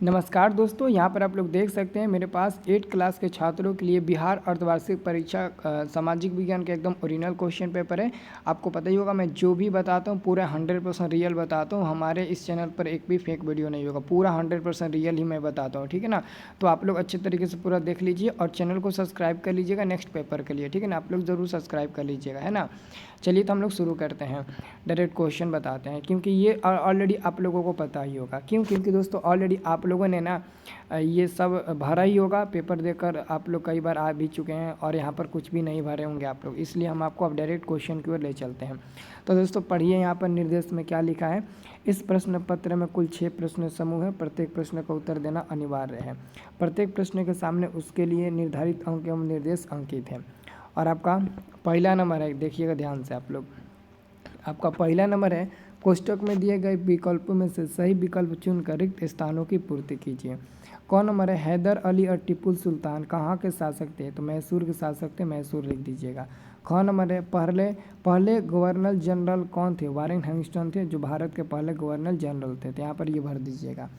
नमस्कार दोस्तों, यहाँ पर आप लोग देख सकते हैं मेरे पास 8 क्लास के छात्रों के लिए बिहार अर्धवार्षिक परीक्षा सामाजिक विज्ञान का एकदम ओरिजिनल क्वेश्चन पेपर है। आपको पता ही होगा, मैं जो भी बताता हूँ पूरा 100% रियल बताता हूँ। हमारे इस चैनल पर एक भी फेक वीडियो नहीं होगा, पूरा 100% रियल ही मैं बताता हूँ, ठीक है ना। तो आप लोग अच्छे तरीके से पूरा देख लीजिए और चैनल को सब्सक्राइब कर लीजिएगा नेक्स्ट पेपर के लिए, ठीक है ना। आप लोग ज़रूर सब्सक्राइब कर लीजिएगा, है ना। चलिए तो हम लोग शुरू करते हैं, डायरेक्ट क्वेश्चन बताते हैं, क्योंकि ये ऑलरेडी आप लोगों को पता ही होगा। क्योंकि दोस्तों ऑलरेडी आप लोगों ने ना ये सब भरा ही होगा, पेपर देकर आप लोग कई बार आ भी चुके हैं और यहाँ पर कुछ भी नहीं भरे होंगे आप लोग, इसलिए हम आपको अब डायरेक्ट क्वेश्चन की ओर ले चलते हैं। तो दोस्तों पढ़िए, यहाँ पर निर्देश में क्या लिखा है। इस प्रश्न पत्र में कुल 6 प्रश्न समूह है, प्रत्येक प्रश्न का उत्तर देना अनिवार्य है। प्रत्येक प्रश्न के सामने उसके लिए निर्धारित अंक एवं निर्देश अंकित है। और आपका पहला नंबर है, देखिएगा ध्यान से आप लोग, आपका पहला नंबर है, कोष्टक में दिए गए विकल्पों में से सही विकल्प चुनकर रिक्त स्थानों की पूर्ति कीजिए। कौन नंबर है, हैदर अली और टीपू सुल्तान कहाँ के शासक थे, तो मैसूर के शासक थे, मैसूर लिख दीजिएगा। ख नंबर है, पहले गवर्नर जनरल कौन थे, वारेन हेस्टिंग्स थे, जो भारत के पहले गवर्नर जनरल थे, तो यहाँ पर ये भर दीजिएगा।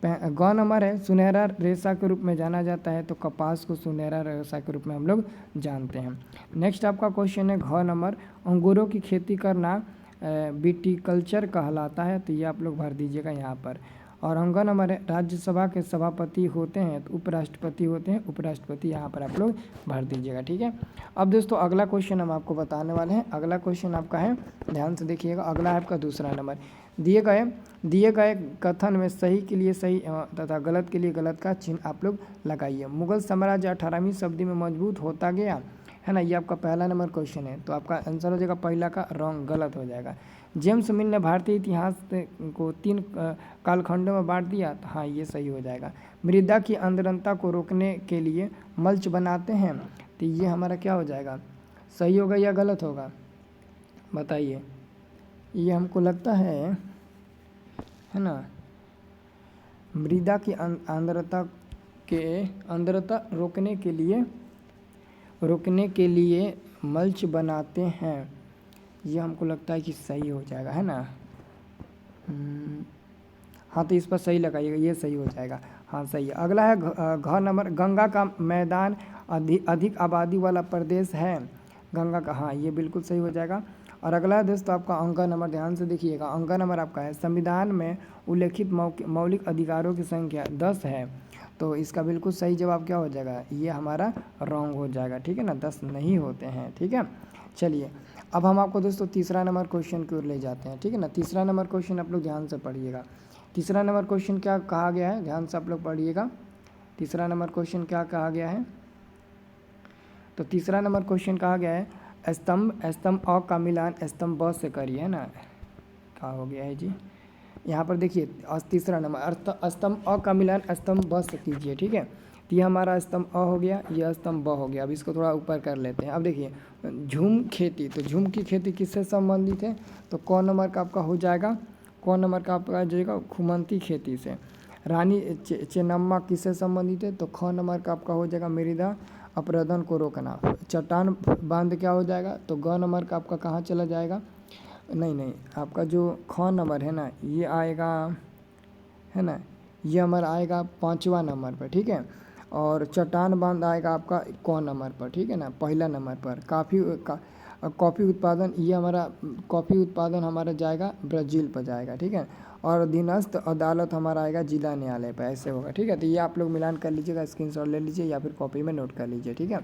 ग नंबर है, सुनहरा रेशा के रूप में जाना जाता है, तो कपास को सुनहरा रेशा के रूप में हम लोग जानते हैं। नेक्स्ट आपका क्वेश्चन है घ नंबर, अंगूरों की खेती करना विटीकल्चर कहलाता है, तो ये आप लोग भर दीजिएगा यहाँ पर। और अंग नंबर है, राज्यसभा के सभापति होते हैं तो उपराष्ट्रपति होते हैं, उपराष्ट्रपति यहाँ पर आप लोग भर दीजिएगा, ठीक है। अब दोस्तों अगला क्वेश्चन हम आपको बताने वाले हैं। अगला क्वेश्चन आपका है, ध्यान से देखिएगा, अगला है आपका दूसरा नंबर। दिए गए कथन में सही के लिए सही तथा गलत के लिए गलत का चिन्ह आप लोग लगाइए। मुगल साम्राज्य 18वीं शताब्दी में मजबूत होता गया, है ना, ये आपका पहला नंबर क्वेश्चन है, तो आपका आंसर हो जाएगा पहला का रॉन्ग, गलत हो जाएगा। जेम्स मिल ने भारतीय इतिहास को 3 कालखंडों में बांट दिया, तो हाँ ये सही हो जाएगा। मृदा की अंदरता को रोकने के लिए मल्च बनाते हैं, तो ये हमारा क्या हो जाएगा, सही होगा या गलत होगा, बताइए। ये हमको लगता है ना, मृदा की अंदरता रोकने के लिए मल्च बनाते हैं, ये हमको लगता है कि सही हो जाएगा, है ना। हाँ तो इस पर सही लगाइएगा, ये सही हो जाएगा, हाँ सही है। अगला है घ नंबर, गंगा का मैदान अधिक आबादी वाला प्रदेश है, गंगा का, हाँ ये बिल्कुल सही हो जाएगा। और अगला है दोस्तों आपका अंक नंबर, ध्यान से देखिएगा, अंक नंबर आपका है, संविधान में उल्लेखित मौलिक अधिकारों की संख्या 10 है, तो इसका बिल्कुल सही जवाब क्या हो जाएगा, ये हमारा रॉन्ग हो जाएगा, ठीक है ना, 10 नहीं होते हैं, ठीक है। चलिए अब हम आपको दोस्तों तीसरा नंबर क्वेश्चन की ओर ले जाते हैं, ठीक है ना। तीसरा नंबर क्वेश्चन आप लोग ध्यान से पढ़िएगा। तीसरा नंबर क्वेश्चन क्या कहा गया है, ध्यान से आप लोग पढ़िएगा। तीसरा नंबर क्वेश्चन क्या कहा गया है, तो तीसरा नंबर क्वेश्चन कहा गया है, स्तंभ अ का मिलान स्तंभ ब से करिए, है ना। क्या हो गया है जी, यहाँ पर देखिए तीसरा नंबर, स्तंभ अ का मिलान स्तंभ ब से कीजिए, ठीक है। तो ये हमारा स्तंभ अ हो गया, ये स्तंभ ब हो गया। अब इसको थोड़ा ऊपर कर लेते हैं। अब देखिए झूम खेती, तो झूम की खेती किससे संबंधित है, तो कौन नंबर का आपका हो जाएगा, कौन नंबर का आपका आ जाएगा, खुमंती खेती से। रानी चेन्नम्मा किससे संबंधित है, तो ख नंबर का आपका हो जाएगा मृदा अपरदन को रोकना। चट्टान बांध क्या हो जाएगा, तो ग नंबर का आपका कहाँ चला जाएगा, नहीं आपका जो ख नंबर है ना ये आएगा, है ना, ये हमारा आएगा 5वां नंबर पर, ठीक है। और चट्टान बांध आएगा आपका कौन नंबर पर, ठीक है ना, पहला नंबर पर। कॉफ़ी उत्पादन, ये हमारा कॉफ़ी उत्पादन हमारा जाएगा ब्राज़ील पर जाएगा, ठीक है। और अधीनस्थ अदालत हमारा आएगा जिला न्यायालय पर, ऐसे होगा, ठीक है। तो ये आप लोग मिलान कर लीजिएगा, स्क्रीनशॉट ले लीजिए या फिर कॉपी में नोट कर लीजिए, ठीक है।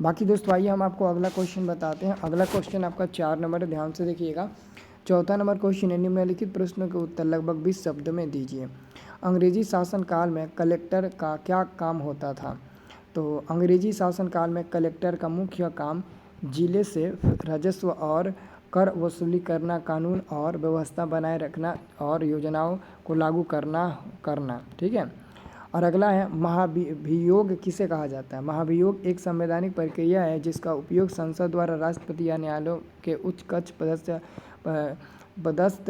बाकी दोस्तों आइए हम आपको अगला क्वेश्चन बताते हैं। अगला क्वेश्चन आपका 4 नंबर है, ध्यान से देखिएगा। चौथा नंबर क्वेश्चन है, निम्नलिखित प्रश्नों के उत्तर लगभग 20 शब्द में दीजिए। अंग्रेजी शासनकाल में कलेक्टर का क्या काम होता था, तो अंग्रेजी शासनकाल में कलेक्टर का मुख्य काम जिले से राजस्व और कर वसूली करना, कानून और व्यवस्था बनाए रखना और योजनाओं को लागू करना, ठीक है। और अगला है महाभियोग किसे कहा जाता है। महाभियोग एक संवैधानिक प्रक्रिया है जिसका उपयोग संसद द्वारा राष्ट्रपति या न्यायालयों के उच्च कक्ष पदस्थ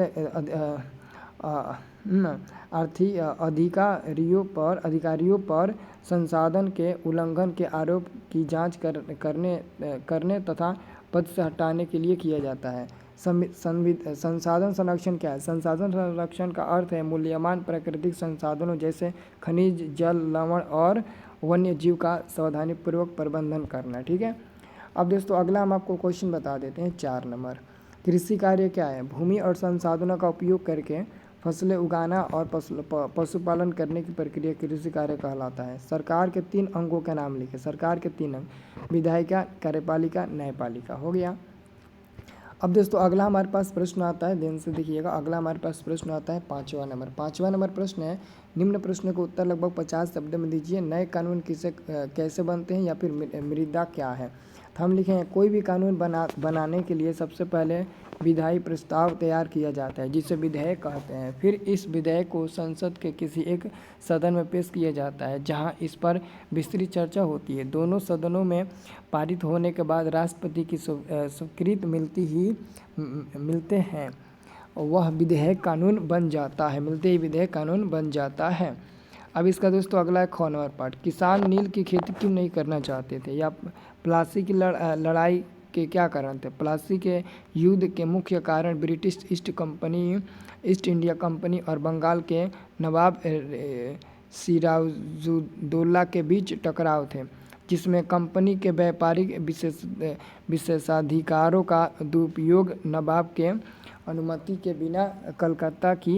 अधिकारियों पर संसाधन के उल्लंघन के आरोप की जांच करने तथा पद से हटाने के लिए किया जाता है। संसाधन संरक्षण क्या है? संसाधन संरक्षण का अर्थ है मूल्यवान प्राकृतिक संसाधनों जैसे खनिज, जल, लवण और वन्य जीव का सावधानीपूर्वक प्रबंधन करना। ठीक है। अब दोस्तों अगला हम आपको क्वेश्चन बता देते हैं 4 नंबर। कृषि कार्य क्या है? भूमि और संसाधनों का उपयोग करके फसलें उगाना और पशुपालन करने की प्रक्रिया कृषि कार्य कहलाता है। सरकार के 3 अंगों के नाम लिखे। सरकार के 3 अंग: विधायिका, कार्यपालिका, न्यायपालिका। हो गया। अब दोस्तों अगला हमारे पास प्रश्न आता है, ध्यान से देखिएगा। अगला हमारे पास प्रश्न आता है 5वां नंबर। 5वां नंबर प्रश्न है, निम्न प्रश्न को उत्तर लगभग 50 शब्द में दीजिए। नए कानून कैसे बनते हैं या फिर मृदा क्या है? तो हम लिखे हैं, कोई भी कानून बनाने के लिए सबसे पहले विधायी प्रस्ताव तैयार किया जाता है जिसे विधेयक कहते हैं। फिर इस विधेयक को संसद के किसी एक सदन में पेश किया जाता है जहां इस पर विस्तृत चर्चा होती है। दोनों सदनों में पारित होने के बाद राष्ट्रपति की स्वीकृति मिलते हैं, वह विधेयक कानून बन जाता है। मिलते ही विधेयक कानून बन जाता है। अब इसका दोस्तों अगला है ख नंबर पार्ट। किसान नील की खेती क्यों नहीं करना चाहते थे? या प्लासी की लड़ाई के क्या कारण थे? प्लासी के युद्ध के मुख्य कारण ब्रिटिश ईस्ट इंडिया कंपनी और बंगाल के नवाब सिराजुद्दौला के बीच टकराव थे, जिसमें कंपनी के व्यापारिक विशेषाधिकारों का दुरुपयोग, नवाब के अनुमति के बिना कलकत्ता की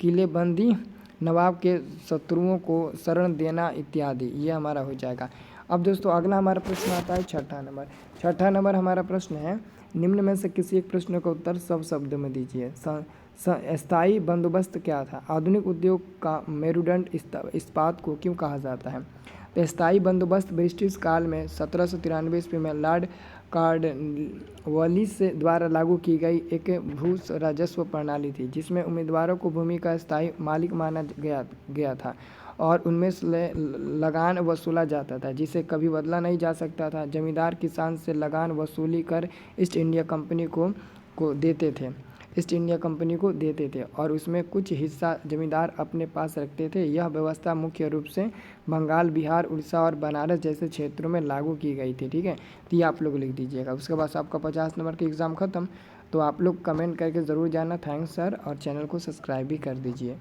किलेबंदी, नवाब के शत्रुओं को शरण देना इत्यादि। ये हमारा हो जाएगा। अब दोस्तों अगला हमारा प्रश्न आता है 6ठा नंबर। 6ठा नंबर हमारा प्रश्न है, निम्न में से किसी एक प्रश्न का उत्तर सब शब्द में दीजिए। स्थायी बंदोबस्त क्या था? आधुनिक उद्योग का मेरुदंड इस्पात को क्यों कहा जाता है? तो स्थायी बंदोबस्त ब्रिटिश काल में 1793 ईस्वी में लॉर्ड कॉर्नवालिस द्वारा लागू की गई एक भू राजस्व प्रणाली थी, जिसमें उम्मीदवारों को भूमि का स्थायी मालिक माना गया था और उनमें से लगान वसूला जाता था जिसे कभी बदला नहीं जा सकता था। जमींदार किसान से लगान वसूली कर ईस्ट इंडिया कंपनी को देते थे और उसमें कुछ हिस्सा जमींदार अपने पास रखते थे। यह व्यवस्था मुख्य रूप से बंगाल, बिहार, उड़ीसा और बनारस जैसे क्षेत्रों में लागू की गई थी। ठीक है। तो ये आप लोग लिख दीजिएगा। उसके बाद आपका 50 नंबर का एग्ज़ाम ख़त्म। तो आप लोग कमेंट करके ज़रूर जाना थैंक्स सर, और चैनल को सब्सक्राइब भी कर दीजिए।